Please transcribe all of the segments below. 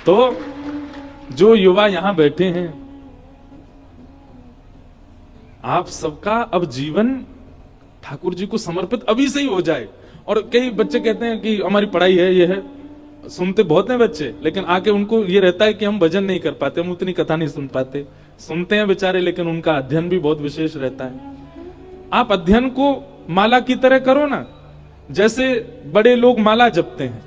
तो जो युवा यहां बैठे हैं, आप सबका अब जीवन ठाकुर जी को समर्पित अभी से ही हो जाए। और कई बच्चे कहते हैं कि हमारी पढ़ाई है, ये है, सुनते बहुत हैं बच्चे, लेकिन आके उनको ये रहता है कि हम भजन नहीं कर पाते, हम उतनी कथा नहीं सुन पाते। सुनते हैं बेचारे, लेकिन उनका अध्ययन भी बहुत विशेष रहता है। आप अध्ययन को माला की तरह करो ना, जैसे बड़े लोग माला जपते हैं,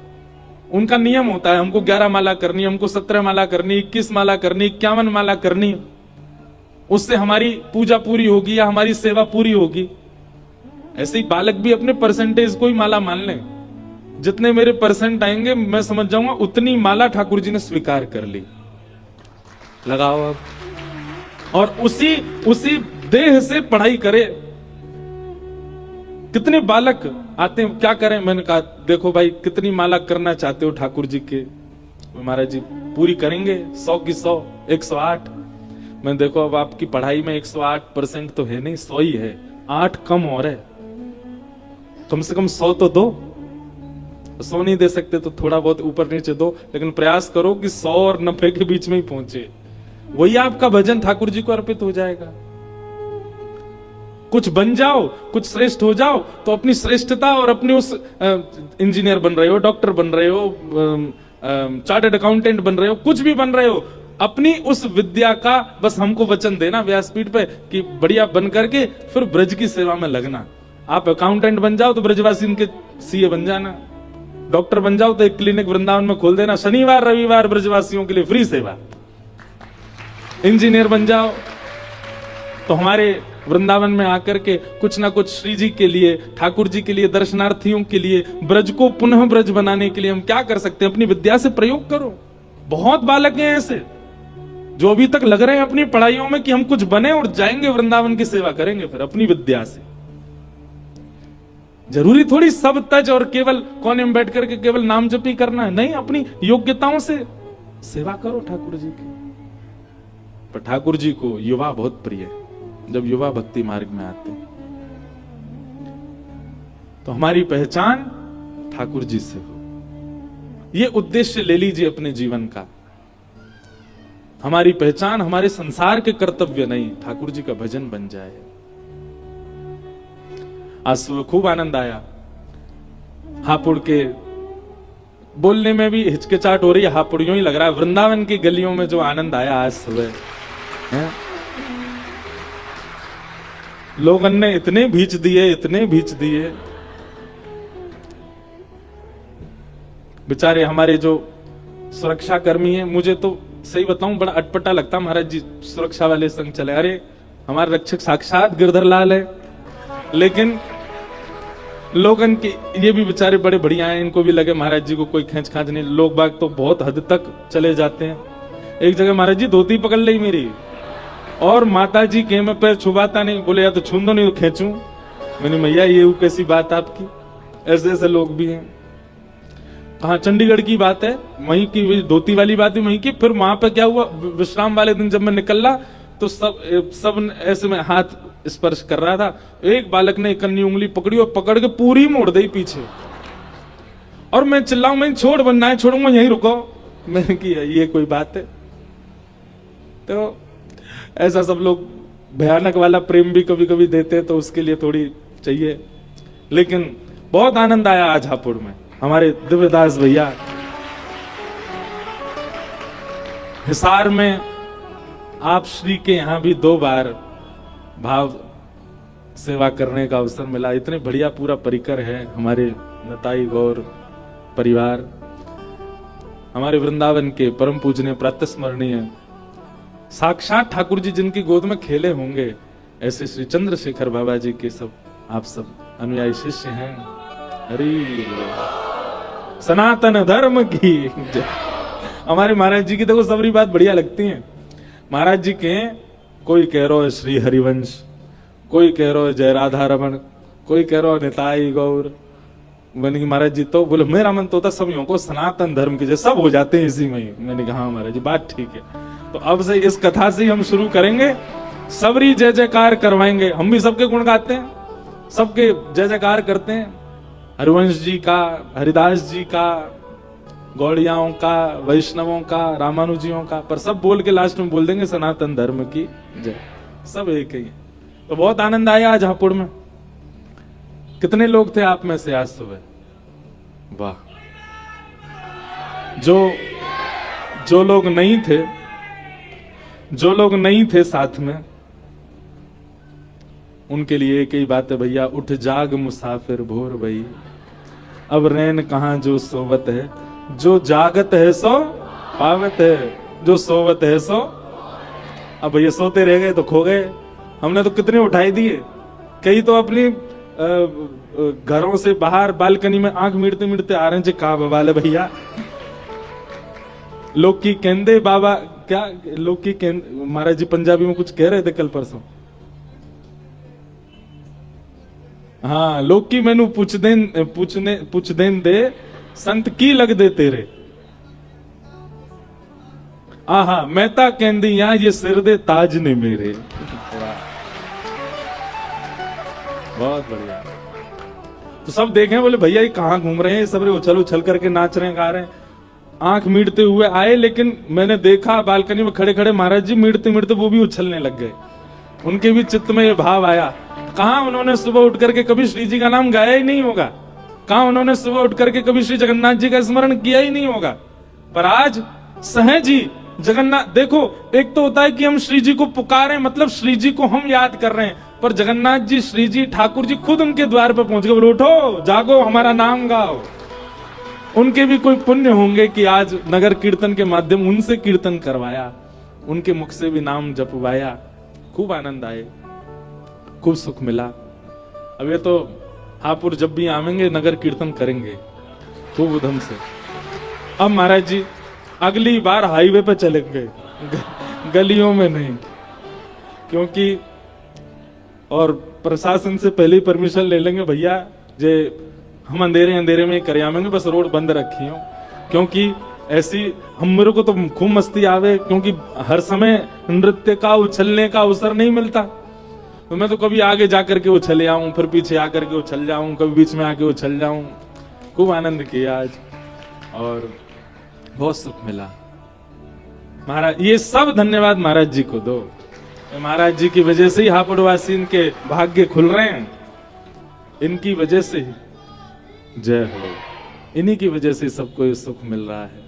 उनका नियम होता है, हमको 11 माला करनी, हमको 17 माला करनी, 21 माला करनी, 51 माला करनी, उससे हमारी पूजा पूरी होगी या हमारी सेवा पूरी होगी। ऐसे ही बालक भी अपने परसेंटेज को ही माला मान लें, जितने मेरे परसेंट आएंगे मैं समझ जाऊंगा उतनी माला ठाकुर जी ने स्वीकार कर ली। लगाओ अब, और उसी देह से पढ़ाई करे। कितने बालक आते हैं, क्या करें? मैंने कहा देखो भाई, कितनी माला करना चाहते हो ठाकुर जी के? महाराज जी पूरी करेंगे, 100 की 100, 108। मैं देखो अब आपकी पढ़ाई में 108% तो है नहीं, 100 ही है, 8 कम और है, कम से कम 100 तो दो। 100 नहीं दे सकते तो थोड़ा बहुत ऊपर नीचे दो, लेकिन प्रयास करो कि 100 और 90 के बीच में ही पहुंचे। वही आपका भजन ठाकुर जी को अर्पित हो जाएगा। कुछ बन जाओ, कुछ श्रेष्ठ हो जाओ, तो अपनी श्रेष्ठता और अपनी उस इंजीनियर बन रहे हो, डॉक्टर बन रहे हो, चार्टर्ड अकाउंटेंट बन रहे हो, कुछ भी बन रहे हो, अपनी उस विद्या का बस हमको वचन देना व्यासपीठ पे कि बढ़िया बन करके फिर ब्रज की सेवा में लगना। आप अकाउंटेंट बन जाओ तो ब्रजवासी इनके सीए बन जाना, डॉक्टर बन जाओ तो एक क्लिनिक वृंदावन में खोल देना, शनिवार रविवार ब्रजवासियों के लिए फ्री सेवा। इंजीनियर बन जाओ तो हमारे वृंदावन में आकर के कुछ ना कुछ श्री जी के लिए, ठाकुर जी के लिए, दर्शनार्थियों के लिए, ब्रज को पुनः ब्रज बनाने के लिए हम क्या कर सकते हैं? अपनी विद्या से प्रयोग करो। बहुत बालक हैं ऐसे जो अभी तक लग रहे हैं अपनी पढ़ाइयों में कि हम कुछ बने और जाएंगे वृंदावन की सेवा करेंगे फिर अपनी विद्या से। जरूरी थोड़ी सब तज और केवल कोने में बैठ करके केवल नाम जपी करना है, नहीं, अपनी योग्यताओं से सेवा करो ठाकुर जी की। पर ठाकुर जी को युवा बहुत प्रिय है। जब युवा भक्ति मार्ग में आते हैं तो हमारी पहचान ठाकुर जी से हो, यह उद्देश्य ले लीजिए अपने जीवन का। हमारी पहचान हमारे संसार के कर्तव्य नहीं, ठाकुर जी का भजन बन जाए। आज सुबह खूब आनंद आया। हापुड़ के बोलने में भी हिचकिचाहट हो रही है, हापुड़ यूं ही लग रहा है वृंदावन की गलियों में जो आनंद आया आज सुबह है। लोगों ने इतने भींच दिए, इतने भींच दिए। बेचारे हमारे जो सुरक्षा कर्मी हैं, मुझे तो सही बताऊं बड़ा अटपटा लगता, महाराज जी सुरक्षा वाले संग चले, अरे हमारे रक्षक साक्षात गिरधर लाल है, लेकिन लोगन के ये भी बेचारे बड़े बढ़िया हैं, इनको भी लगे महाराज जी को कोई खेच खाच नहीं। लोग बाग तो बहुत हद तक चले जाते हैं। एक जगह महाराज जी धोती पकड़ ली मेरी, और माता जी के मैं पैर छुपाता नहीं, बोले या तो छून दो नहीं तो खींचूं। मैंने मैया ये कैसी बात आपकी? ऐसे ऐसे लोग भी हैं। हाँ, चंडीगढ़ की बात है, वहीं की धोती वाली बात है वहीं की। फिर वहां पे क्या हुआ, विश्राम वाले दिन जब मैं निकला तो सब ऐसे में हाथ स्पर्श कर रहा था, एक बालक ने कन्नी उंगली पकड़ी और पकड़ के पूरी मोड़ दी पीछे, और मैं चिल्लाऊं, मैं छोड़, बनना है छोड़ूंगा, यहीं रुको। मैंने किया ये कोई बात है? तो ऐसा सब लोग भयानक वाला प्रेम भी कभी कभी देते हैं, तो उसके लिए थोड़ी चाहिए। लेकिन बहुत आनंद आया आज हापुड़ में। हमारे दिव्यदास भैया हिसार में आप श्री के यहां भी 2 बार भाव सेवा करने का अवसर मिला। इतने बढ़िया पूरा परिकर है हमारे नताई गौर परिवार, हमारे वृंदावन के परम पूजनीय प्रातस्मरणीय साक्षात ठाकुर जी जिनकी गोद में खेले होंगे, ऐसे श्री चंद्रशेखर बाबा जी के सब आप सब अनुयायी शिष्य हैं। हरि सनातन धर्म की। हमारे महाराज जी की देखो सबरी बात बढ़िया लगती है। महाराज जी के कोई कह रहा है श्री हरिवंश, कोई कह रहा है जय राधा रमन, कोई कह रहा है निताई गौर। मैंने कहा महाराज जी तो बोले मेरा मन तो होता सभी को सनातन धर्म के जैसे सब हो जाते हैं इसी में। मैंने कहा हाँ महाराज जी बात ठीक है। तो अब से इस कथा से हम शुरू करेंगे, सबरी जय जयकार करवाएंगे। हम भी सबके गुण गाते हैं, सबके जय जयकार करते हैं, हरिवंश जी का, हरिदास जी का, गौड़ियाओं का, वैष्णवों का, रामानुजियों का, पर सब बोल के लास्ट में बोल देंगे सनातन धर्म की जय। सब एक ही है। तो बहुत आनंद आया आज हापुड़ में। कितने लोग थे आप में से आज सुबह? वाह। जो लोग नहीं थे, जो लोग नहीं थे साथ में, उनके लिए एक ही बात है भैया, उठ जाग मुसाफिर भोर भई, अब रैन कहां जो सोवत है, जो जागत है सो पावत है, जो सोवत है सो। अब भैया सोते रह गए तो खो गए। हमने तो कितने उठाई दिए, कई तो अपनी घरों से बाहर बालकनी में आंख मिड़ते मिड़ते आ रहे हैं। का बवाल भैया, लोग की कहते बाबा, क्या लोग की महाराज जी पंजाबी में कुछ कह रहे थे कल परसों। हाँ, लोग की मैनू पूछ देन दे संत की लग दे तेरे। आहा, मेहता कहती यहां ये सिर दे ताज ने मेरे। बहुत बढ़िया। तो सब देखें, बोले भैया ये कहां घूम रहे हैं, सब उछल उछल करके नाच रहे हैं, गा रहे हैं। आंख मीटते हुए आए, लेकिन मैंने देखा बालकनी में खड़े खड़े महाराज जी मीटते मीटते वो भी उछलने लग गए। उनके भी चित्त में ये भाव आया। कहां उन्होंने सुबह उठ करके कभी श्री जी का नाम गाया ही नहीं होगा, कहां उन्होंने सुबह उठ करके कभी श्री जगन्नाथ जी का स्मरण किया ही नहीं होगा, पर आज सहज ही जगन्नाथ। देखो, एक तो होता है कि हम श्री जी को पुकारें, मतलब श्री जी को हम याद कर रहे हैं, पर जगन्नाथ जी, श्री जी, ठाकुर जी खुद उनके द्वार पर पहुंच गए, बोले उठो जागो हमारा नाम गाओ। उनके भी कोई पुण्य होंगे कि आज नगर कीर्तन के माध्यम उनसे कीर्तन करवाया, उनके मुख से भी नाम जपवाया। खूब आनंद आए, खूब सुख मिला। अब ये तो हापुड़ जब भी आवेंगे नगर कीर्तन करेंगे खूब उधम से। अब महाराज जी अगली बार हाईवे पे चलेंगे, गलियों में नहीं, क्योंकि और प्रशासन से पहले ही परमिशन ले लेंगे भैया, जे हम अंधेरे अंधेरे में कर आवेंगे, बस रोड बंद रखी हो, क्योंकि ऐसी हम मेरे को तो खूब मस्ती आवे, क्योंकि हर समय नृत्य का उछलने का अवसर नहीं मिलता। तो मैं तो कभी आगे जाकर के उछले आऊं, फिर पीछे आकर के उछल जाऊं, कभी बीच में आके उछल जाऊं। खूब आनंद किया आज और बहुत सुख मिला। महाराज, ये सब धन्यवाद महाराज जी को दो। महाराज जी की वजह से ही हापुड़वासी इनके भाग्य खुल रहे हैं, इनकी वजह से ही। जय हो। इन्हीं की वजह से सबको सुख मिल रहा है।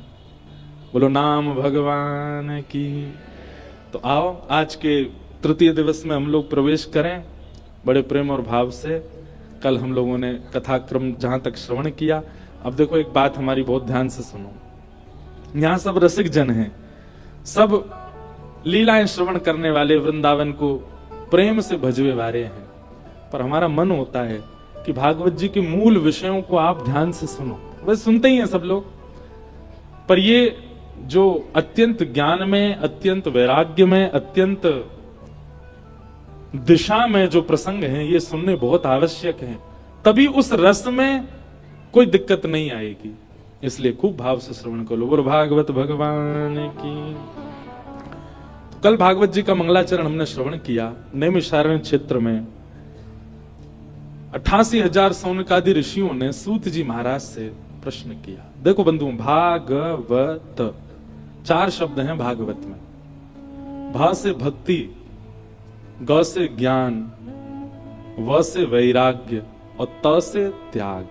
बोलो नाम भगवान की। तो आओ आज के तृतीय दिवस में हम लोग प्रवेश करें बड़े प्रेम और भाव से। कल हम लोगों ने कथाक्रम जहां तक श्रवण किया। अब देखो, एक बात हमारी बहुत ध्यान से सुनो। यहां सब रसिक जन हैं, सब लीलाएं श्रवण करने वाले, वृंदावन को प्रेम से भजवे वाले हैं, पर हमारा मन होता है कि भागवत जी के मूल विषयों को आप ध्यान से सुनो। बस सुनते ही हैं सब लोग, पर ये जो अत्यंत ज्ञान में, अत्यंत वैराग्य में, अत्यंत दिशा में जो प्रसंग हैं, ये सुनने बहुत आवश्यक हैं। तभी उस रस में कोई दिक्कत नहीं आएगी। इसलिए खूब भाव से श्रवण करो। बोलो भागवत भगवान की। तो कल भागवत जी का मंगलाचरण हमने श्रवण किया। नैमिषारण्य क्षेत्र में 88,000 सौनकादि ऋषियों ने सूत जी महाराज से प्रश्न किया। देखो बंधु, भागवत 4 शब्द हैं भागवत में। भा से भक्ति, ग से ज्ञान, व से वैराग्य और त से त्याग।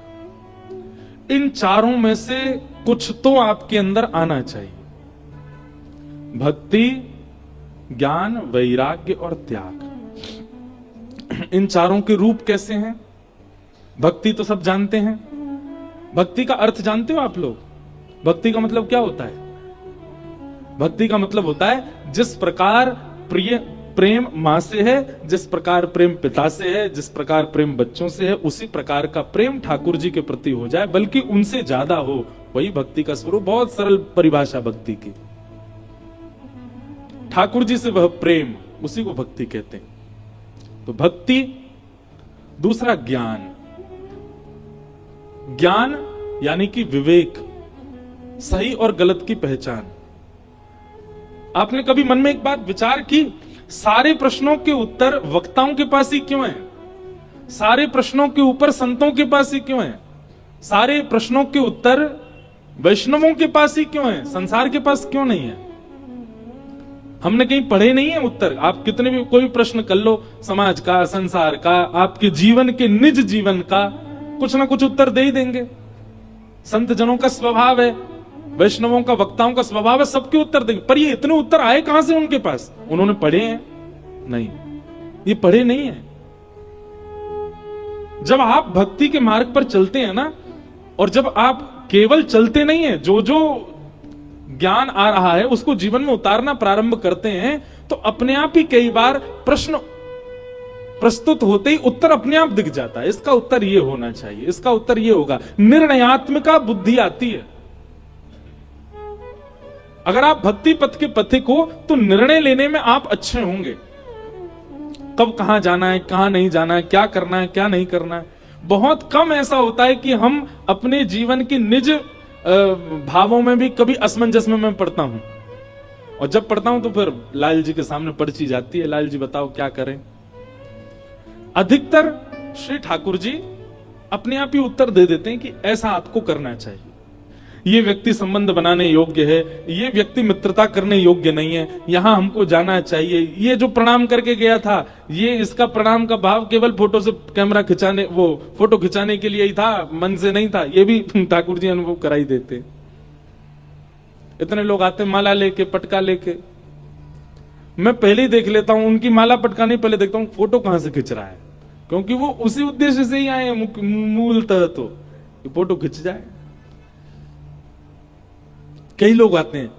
इन चारों में से कुछ तो आपके अंदर आना चाहिए। भक्ति, ज्ञान, वैराग्य और त्याग। इन चारों के रूप कैसे हैं? भक्ति तो सब जानते हैं। भक्ति का अर्थ जानते हो आप लोग? भक्ति का मतलब क्या होता है? भक्ति का मतलब होता है जिस प्रकार प्रेम मां से है, जिस प्रकार प्रेम पिता से है, जिस प्रकार प्रेम बच्चों से है, उसी प्रकार का प्रेम ठाकुर जी के प्रति हो जाए, बल्कि उनसे ज्यादा हो, वही भक्ति का स्वरूप। बहुत सरल परिभाषा भक्ति की। ठाकुर जी से वह प्रेम, उसी को भक्ति कहते हैं। तो भक्ति। दूसरा ज्ञान। ज्ञान यानी कि विवेक, सही और गलत की पहचान। आपने कभी मन में एक बात विचार की, सारे प्रश्नों के उत्तर वक्ताओं के पास ही क्यों हैं? सारे प्रश्नों के ऊपर संतों के पास ही क्यों हैं? सारे प्रश्नों के उत्तर वैष्णवों के पास ही क्यों है, संसार के पास क्यों नहीं है? हमने कहीं पढ़े नहीं है उत्तर। आप कितने भी कोई प्रश्न कर लो, समाज का, संसार का, आपके जीवन के, निज जीवन का, कुछ ना कुछ उत्तर दे ही देंगे। संत जनों का स्वभाव है, वैष्णवों का, वक्ताओं का स्वभाव है, सबके उत्तर देंगे। पर ये इतने उत्तर आए कहां से उनके पास? उन्होंने पढ़े हैं? नहीं, ये पढ़े नहीं है। जब आप भक्ति के मार्ग पर चलते हैं ना, और जब आप केवल चलते नहीं है, जो जो ज्ञान आ रहा है उसको जीवन में उतारना प्रारंभ करते हैं, तो अपने आप ही कई बार प्रश्न प्रस्तुत होते ही उत्तर अपने आप दिख जाता है। इसका उत्तर ये होना चाहिए, इसका उत्तर ये होगा। निर्णयात्मका बुद्धि आती है। अगर आप भक्ति पथ के पथिक हो तो निर्णय लेने में आप अच्छे होंगे। कब कहां जाना है, कहां नहीं जाना है, क्या करना है, क्या नहीं करना है। बहुत कम ऐसा होता है कि हम अपने जीवन के निज भावों में भी कभी असमंजस में मैं पढ़ता हूं, और जब पढ़ता हूं तो फिर लाल जी के सामने पर्ची जाती है, लाल जी बताओ क्या करें। अधिकतर श्री ठाकुर जी अपने आप ही उत्तर दे देते हैं कि ऐसा आपको करना चाहिए, ये व्यक्ति संबंध बनाने योग्य है, ये व्यक्ति मित्रता करने योग्य नहीं है, यहां हमको जाना चाहिए। ये जो प्रणाम करके गया था, ये इसका प्रणाम का भाव केवल फोटो से कैमरा खिंचाने, वो फोटो खिंचाने के लिए ही था, मन से नहीं था। ये भी ठाकुर जी अनुभव कराई देते। इतने लोग आते माला लेके, पटका लेके, मैं पहले ही देख लेता हूं उनकी माला पटका नहीं, पहले देखता हूं फोटो कहां से खिंच रहा है, क्योंकि वो उसी उद्देश्य से ही आए मूलतः, तो फोटो खिंच जाए। कई लोग आते हैं,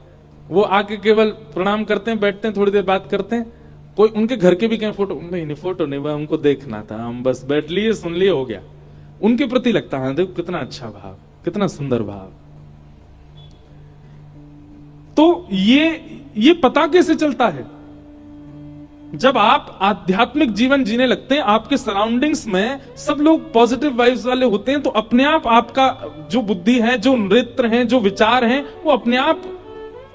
वो आके केवल प्रणाम करते हैं, बैठते हैं, थोड़ी देर बात करते हैं। कोई उनके घर के भी कहें फोटो नहीं, फोटो नहीं, वह हमको देखना था, हम बस बैठ लिए, सुन लिए, हो गया। उनके प्रति लगता है देखो कितना अच्छा भाव, कितना सुंदर भाव। तो ये पता कैसे चलता है? जब आप आध्यात्मिक जीवन जीने लगते हैं, आपके सराउंडिंग्स में सब लोग पॉजिटिव वाइब्स वाले होते हैं, तो अपने आप आपका जो बुद्धि है, जो नृत्य हैं, जो विचार हैं, वो अपने आप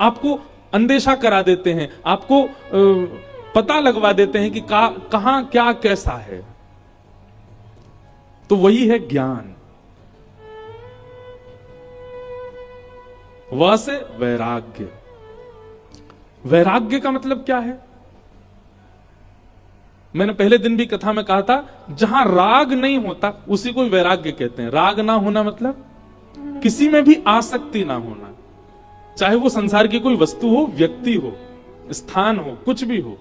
आपको अंदेशा करा देते हैं, आपको पता लगवा देते हैं कि कहां क्या कैसा है। तो वही है ज्ञान। वह से वैराग्य। वैराग्य का मतलब क्या है? मैंने पहले दिन भी कथा में कहा था, जहां राग नहीं होता उसी को वैराग्य कहते हैं। राग ना होना मतलब किसी में भी आसक्ति ना होना, चाहे वो संसार की कोई वस्तु हो, व्यक्ति हो, स्थान हो, कुछ भी हो,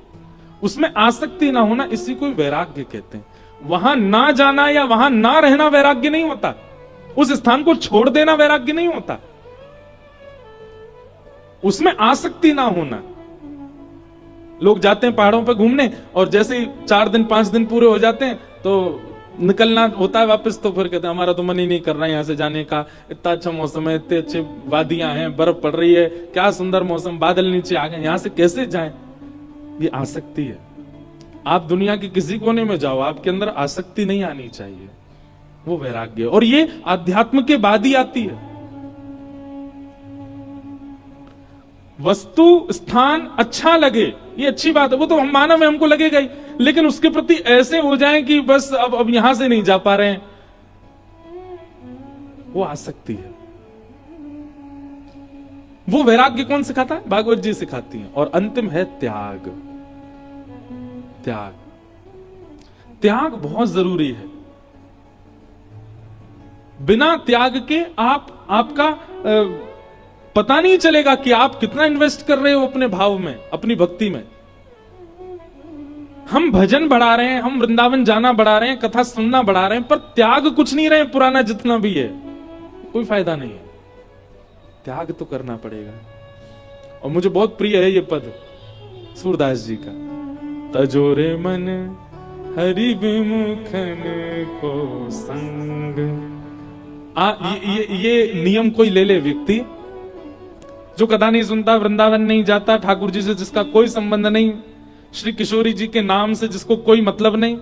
उसमें आसक्ति ना होना, इसी को वैराग्य कहते हैं। वहां ना जाना या वहां ना रहना वैराग्य नहीं होता, उस स्थान को छोड़ देना वैराग्य नहीं होता, उसमें आसक्ति ना होना। लोग जाते हैं पहाड़ों पर घूमने, और जैसे ही 4 दिन 5 दिन पूरे हो जाते हैं तो निकलना होता है वापस, तो फिर कहते हैं हमारा तो मन ही नहीं कर रहा है यहां से जाने का, इतना अच्छा मौसम है, इतने अच्छे वादियां हैं, बर्फ पड़ रही है, क्या सुंदर मौसम, बादल नीचे आ गए, यहां से कैसे जाएं? ये आसक्ति है। आप दुनिया के किसी कोने में जाओ, आपके अंदर आसक्ति नहीं आनी चाहिए, वो वैराग्य। और ये आध्यात्म के बाद ही आती है। वस्तु स्थान अच्छा लगे, ये अच्छी बात है, वो तो हम मानव है, हमको लगेगा ही, लेकिन उसके प्रति ऐसे हो जाए कि बस अब यहां से नहीं जा पा रहे हैं, वो आसक्ति है। वो वैराग्य कौन सिखाता है? भागवत जी सिखाती हैं। और अंतिम है त्याग। त्याग, त्याग बहुत जरूरी है। बिना त्याग के आपका पता नहीं चलेगा कि आप कितना इन्वेस्ट कर रहे हो अपने भाव में, अपनी भक्ति में। हम भजन बढ़ा रहे हैं, हम वृंदावन जाना बढ़ा रहे हैं, कथा सुनना बढ़ा रहे हैं, पर त्याग कुछ नहीं रहे, पुराना जितना भी है, कोई फायदा नहीं है। त्याग तो करना पड़ेगा। और मुझे बहुत प्रिय है ये पद सूरदास जी का, तजोरे मन हरि विमुखन को संग। ये नियम कोई ले ले व्यक्ति जो कथा नहीं सुनता, वृंदावन नहीं जाता, ठाकुर जी से जिसका कोई संबंध नहीं, श्री किशोरी जी के नाम से जिसको कोई मतलब नहीं,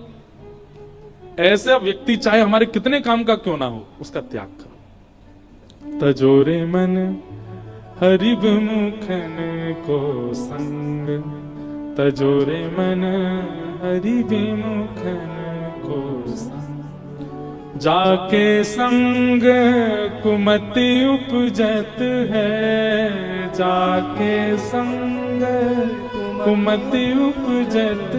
ऐसा व्यक्ति चाहे हमारे कितने काम का क्यों ना हो, उसका त्याग करो। तजोरे मन हरि विमुखन को संग, तजोरे मन हरि विमुखन को संग। जाके संग कुमति उपजत है, जाके संग कुमति उपजत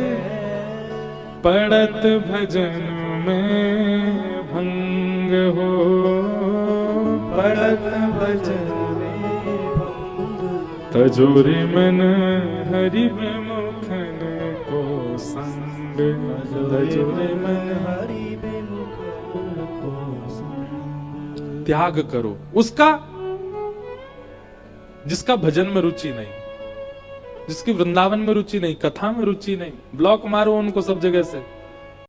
पड़त भजन में भंग हो, पड़त भजन तजोरे मन हरि विमुखन को संग, तजोरे मन हरि विमुखन को संग। त्याग करो उसका जिसका भजन में रुचि नहीं, जिसकी वृंदावन में रुचि नहीं, कथा में रुचि नहीं, ब्लॉक मारो उनको सब जगह से।